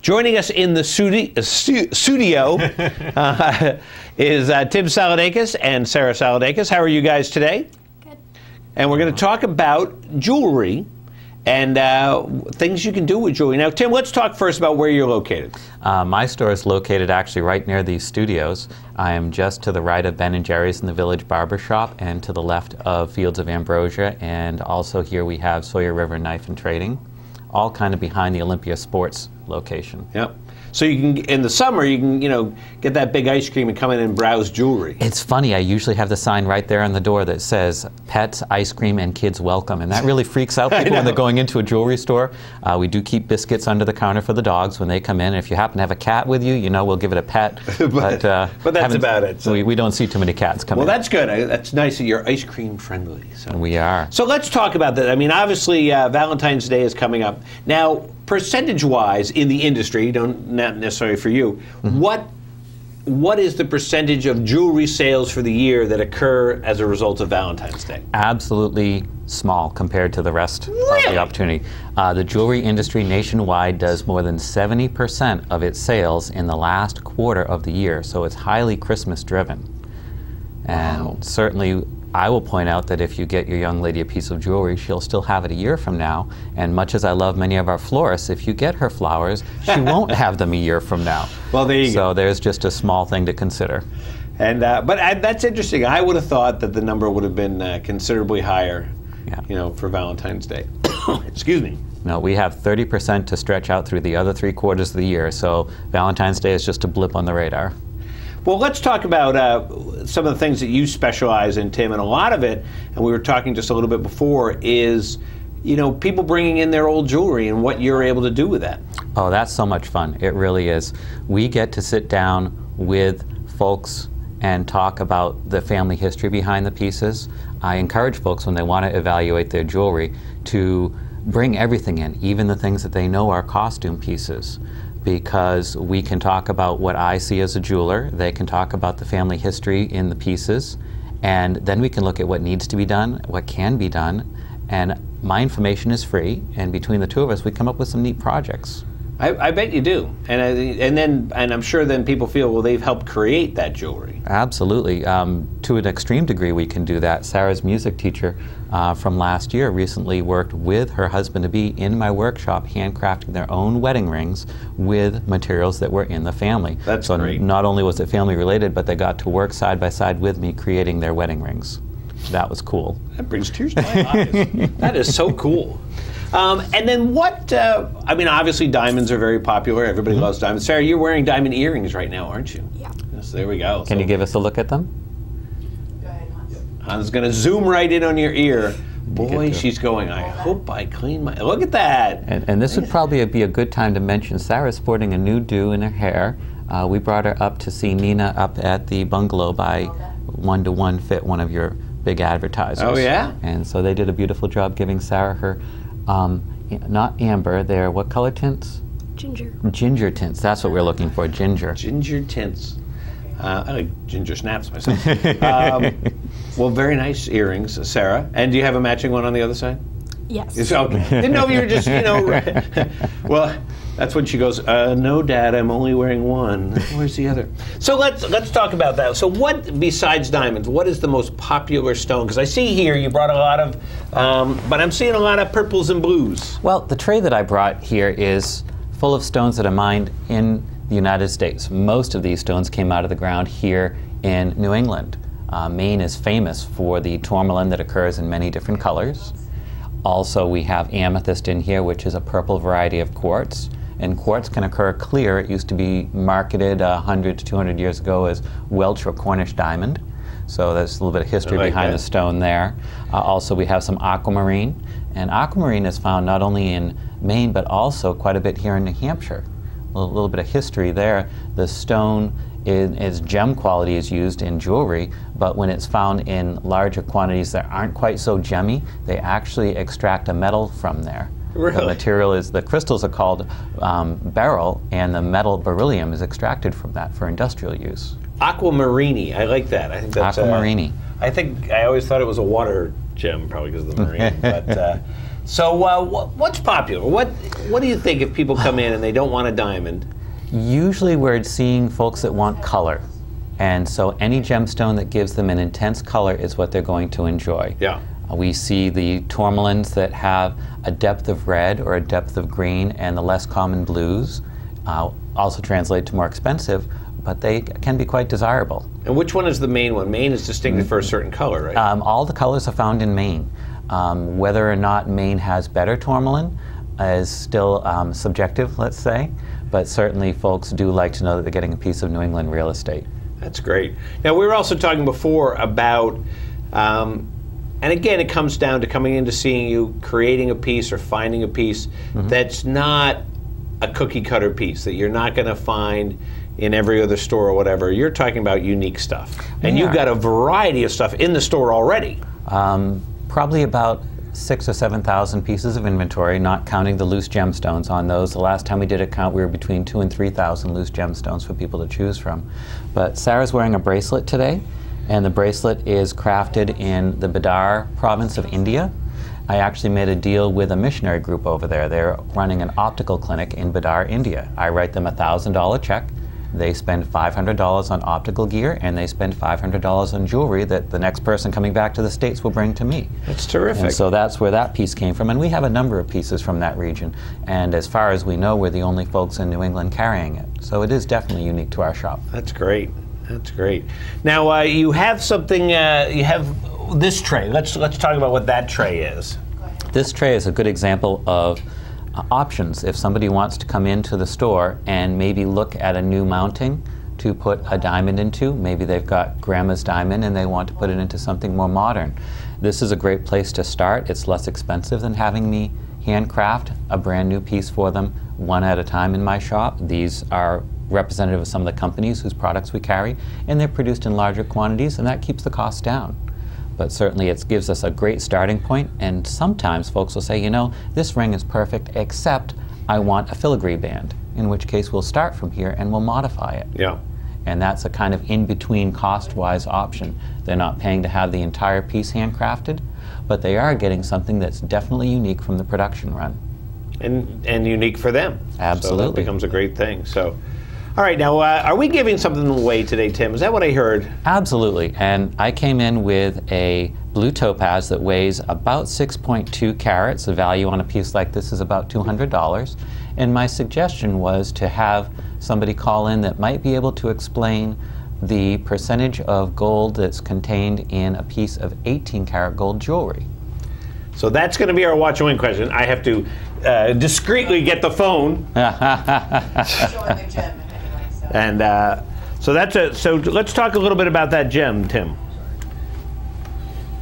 Joining us in the studio is Tim Psaledakis and Sarah Psaledakis. How are you guys today? Good. And we're going to talk about jewelry and things you can do with jewelry. Now, Tim, let's talk first about where you're located. My store is located actually right near these studios. I am just to the right of Ben & Jerry's in the Village Barber Shop and to the left of Fields of Ambrosia, and also here we have Sawyer River Knife and Trading, all kind of behind the Olympia Sports location. Yep. So you can, in the summer, you can, get that big ice cream and come in and browse jewelry. It's funny, I usually have the sign right there on the door that says, pets, ice cream, and kids welcome. And that really freaks out people when they're going into a jewelry store. We do keep biscuits under the counter for the dogs when they come in. If you happen to have a cat with you, we'll give it a pet. but that's about it. So we don't see too many cats coming in. Well, that's good. That's nice that you're ice cream friendly. So. We are. So let's talk about that. I mean, obviously, Valentine's Day is coming up. Now, percentage-wise in the industry, not necessarily for you, what is the percentage of jewelry sales for the year that occur as a result of Valentine's Day? Absolutely small compared to the rest of the opportunity. The jewelry industry nationwide does more than 70% of its sales in the last quarter of the year, so it's highly Christmas driven. And certainly I will point out that if you get your young lady a piece of jewelry, she'll still have it a year from now. And much as I love many of our florists, if you get her flowers, she won't have them a year from now. Well, there you go. So there's just a small thing to consider. And but that's interesting. I would have thought that the number would have been considerably higher, for Valentine's Day. Excuse me. No, we have 30% to stretch out through the other 3 quarters of the year. So Valentine's Day is just a blip on the radar. Well, let's talk about some of the things that you specialize in, Tim, and a lot of it, and we were talking just a little bit before, is, people bringing in their old jewelry and what you're able to do with that. Oh, that's so much fun. It really is. We get to sit down with folks and talk about the family history behind the pieces. I encourage folks when they want to evaluate their jewelry to bring everything in, even the things that they know are costume pieces, because we can talk about what I see as a jeweler, they can talk about the family history in the pieces, and then we can look at what needs to be done, what can be done, and my information is free, and between the two of us we come up with some neat projects. I bet you do, and I'm sure then people feel, well, they've helped create that jewelry. Absolutely. To an extreme degree we can do that. Sarah's music teacher from last year recently worked with her husband-to-be in my workshop handcrafting their own wedding rings with materials that were in the family. That's great. Not only was it family related, but they got to work side by side with me creating their wedding rings. That was cool. That brings tears to my eyes. That is so cool. And then what, obviously diamonds are very popular. Everybody loves diamonds. Sarah, you're wearing diamond earrings right now, aren't you? Yeah. Yes, there we go. Can you give us a look at them? Go ahead, Hans. Han's going to zoom right in on your ear. Boy, she's going, I hope I clean my... Look at that. And this would probably be a good time to mention Sarah's sporting a new do in her hair. We brought her up to see Nina up at the bungalow by 1-to-1 Fit, one of your big advertisers. Oh, yeah? And so they did a beautiful job giving Sarah her, not amber, they're what color tints? Ginger. Ginger tints, that's what we're looking for, ginger. Ginger tints. I like ginger snaps myself. Well, very nice earrings, Sarah. And do you have a matching one on the other side? Yes. Okay. Didn't know if you were just, Well, that's when she goes, no, Dad, I'm only wearing one. Where's the other? So let's talk about that. So what, besides diamonds, what is the most popular stone? Because I see here you brought a lot of, but I'm seeing a lot of purples and blues. Well, the tray that I brought here is full of stones that are mined in the United States. Most of these stones came out of the ground here in New England. Maine is famous for the tourmaline that occurs in many different colors. Also, we have amethyst in here, which is a purple variety of quartz. And quartz can occur clear. It used to be marketed 100 to 200 years ago as Welsh or Cornish diamond. So there's a little bit of history behind the stone there. Also, we have some aquamarine. And aquamarine is found not only in Maine, but also quite a bit here in New Hampshire. A little bit of history there. The stone in its gem quality is used in jewelry, but when it's found in larger quantities that aren't quite so gemmy, they actually extract a metal from there. Really? The material is, the crystals are called beryl, and the metal beryllium is extracted from that for industrial use. Aquamarine, I like that. I think that's Aquamarine. I always thought it was a water gem, probably because of the marine. But So what's popular? What do you think if people come in and they don't want a diamond? Usually we're seeing folks that want color. And so any gemstone that gives them an intense color is what they're going to enjoy. Yeah. We see the tourmalines that have a depth of red or a depth of green, and the less common blues also translate to more expensive, but they can be quite desirable. And which one is the main one? Maine is distinctive for a certain color, right? All the colors are found in Maine. Whether or not Maine has better tourmaline is still subjective, let's say, but certainly folks do like to know that they're getting a piece of New England real estate. That's great. Now, we were also talking before about, and again, it comes down to coming in to seeing you, creating a piece or finding a piece that's not a cookie cutter piece, that you're not going to find in every other store or whatever. You're talking about unique stuff. And you've got a variety of stuff in the store already. Probably about 6,000 or 7,000 pieces of inventory, not counting the loose gemstones on those. The last time we did a count, we were between 2,000 and 3,000 loose gemstones for people to choose from. But Sarah's wearing a bracelet today, and the bracelet is crafted in the Bidar province of India. I actually made a deal with a missionary group over there. They're running an optical clinic in Bidar, India. I write them a $1,000 check. They spend $500 on optical gear, and they spend $500 on jewelry that the next person coming back to the States will bring to me. That's terrific. And so that's where that piece came from, and we have a number of pieces from that region. And as far as we know, we're the only folks in New England carrying it. So it is definitely unique to our shop. That's great. That's great. Now you have something. You have this tray. Let's talk about what that tray is. This tray is a good example of options. If somebody wants to come into the store and maybe look at a new mounting to put a diamond into, maybe they've got grandma's diamond and they want to put it into something more modern. This is a great place to start. It's less expensive than having me handcraft a brand new piece for them one at a time in my shop. These are representative of some of the companies whose products we carry, and they're produced in larger quantities, and that keeps the cost down. But certainly it gives us a great starting point, and sometimes folks will say, you know, this ring is perfect except I want a filigree band, in which case we'll start from here and we'll modify it. Yeah. And that's a kind of in-between cost-wise option. They're not paying to have the entire piece handcrafted, but they are getting something that's definitely unique from the production run. And unique for them. Absolutely. So that becomes a great thing. So, all right, now, are we giving something away today, Tim? Is that what I heard? Absolutely, and I came in with a blue topaz that weighs about 6.2 carats. The value on a piece like this is about $200. And my suggestion was to have somebody call in that might be able to explain the percentage of gold that's contained in a piece of 18 karat gold jewelry. So that's going to be our watch and win question. I have to discreetly get the phone. Showing the gem. And so let's talk a little bit about that gem, Tim.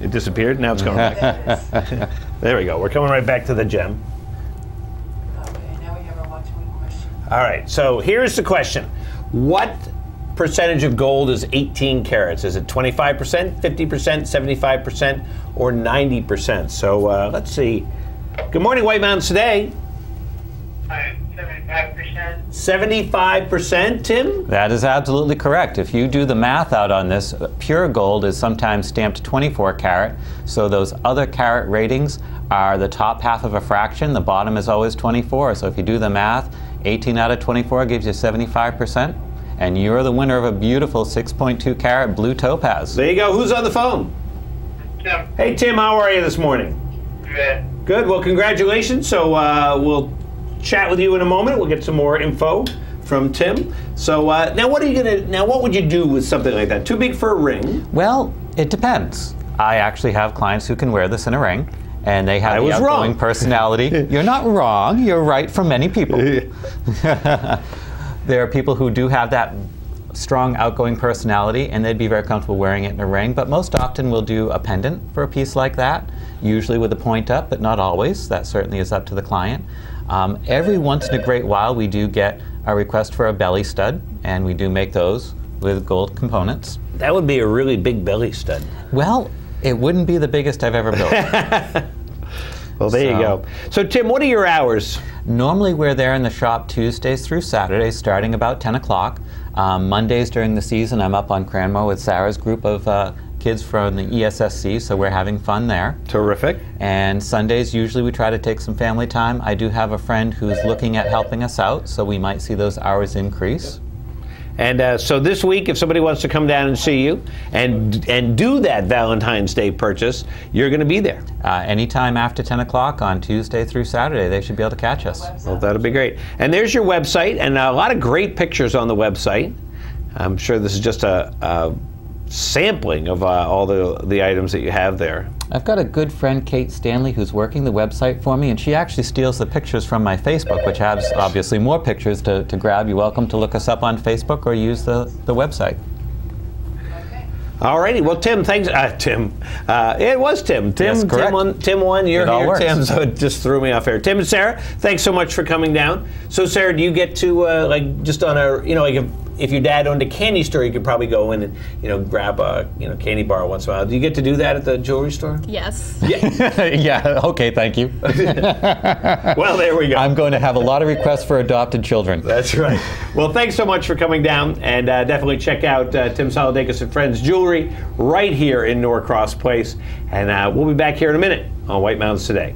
It disappeared. Now it's coming back. There we go. We're coming right back to the gem. Okay, now we have our watch and win question. All right. So here's the question: what percentage of gold is 18 carats? Is it 25%, 50%, 75%, or 90%? So let's see. Good morning, White Mountains Today. 75%. 75%, Tim? That is absolutely correct. If you do the math out on this, pure gold is sometimes stamped 24 karat, so those other carat ratings are the top half of a fraction, the bottom is always 24. So if you do the math, 18 out of 24 gives you 75%, and you're the winner of a beautiful 6.2 carat blue topaz. There you go. Who's on the phone? Tim. Hey, Tim, how are you this morning? Good. Good. Well, congratulations. So we'll chat with you in a moment. We'll get some more info from Tim. So now what would you do with something like that? Too big for a ring? Well, it depends. I actually have clients who can wear this in a ring, and they have the outgoing personality. You're not wrong. You're right for many people. There are people who do have that strong outgoing personality, and they'd be very comfortable wearing it in a ring, but most often we'll do a pendant for a piece like that, usually with a point up, but not always. That certainly is up to the client. Every once in a great while we do get a request for a belly stud, and we do make those with gold components. That would be a really big belly stud. Well, it wouldn't be the biggest I've ever built. Well, there you go. So, Tim, what are your hours? Normally we're there in the shop Tuesdays through Saturdays, starting about 10 o'clock. Mondays during the season, I'm up on Cranmore with Sarah's group of kids from the ESSC, so we're having fun there. Terrific. And Sundays, usually we try to take some family time. I do have a friend who's looking at helping us out, so we might see those hours increase. And so this week, if somebody wants to come down and see you and do that Valentine's Day purchase, you're going to be there. Anytime after 10 o'clock on Tuesday through Saturday, they should be able to catch us. Well, that'll be great. And there's your website, and a lot of great pictures on the website. I'm sure this is just a sampling of all the items that you have there. I've got a good friend, Kate Stanley, who's working the website for me, and she actually steals the pictures from my Facebook, which has obviously more pictures to grab. You're welcome to look us up on Facebook or use the website. All righty. Well, Tim, thanks. Tim. It was Tim. Yes, correct. Tim won. You're here, works. Tim, so it just threw me off here. Tim and Sarah, thanks so much for coming down. So, Sarah, do you get to, like, just on a, like if your dad owned a candy store, you could probably go in and, grab a, candy bar once in a while. Do you get to do that at the jewelry store? Yes. Yeah. Yeah, okay, thank you. Well, there we go. I'm going to have a lot of requests for adopted children. That's right. Well, thanks so much for coming down, and definitely check out Tim Psaledakis and Friends Jewelry right here in Norcross Place. And we'll be back here in a minute on White Mountains Today.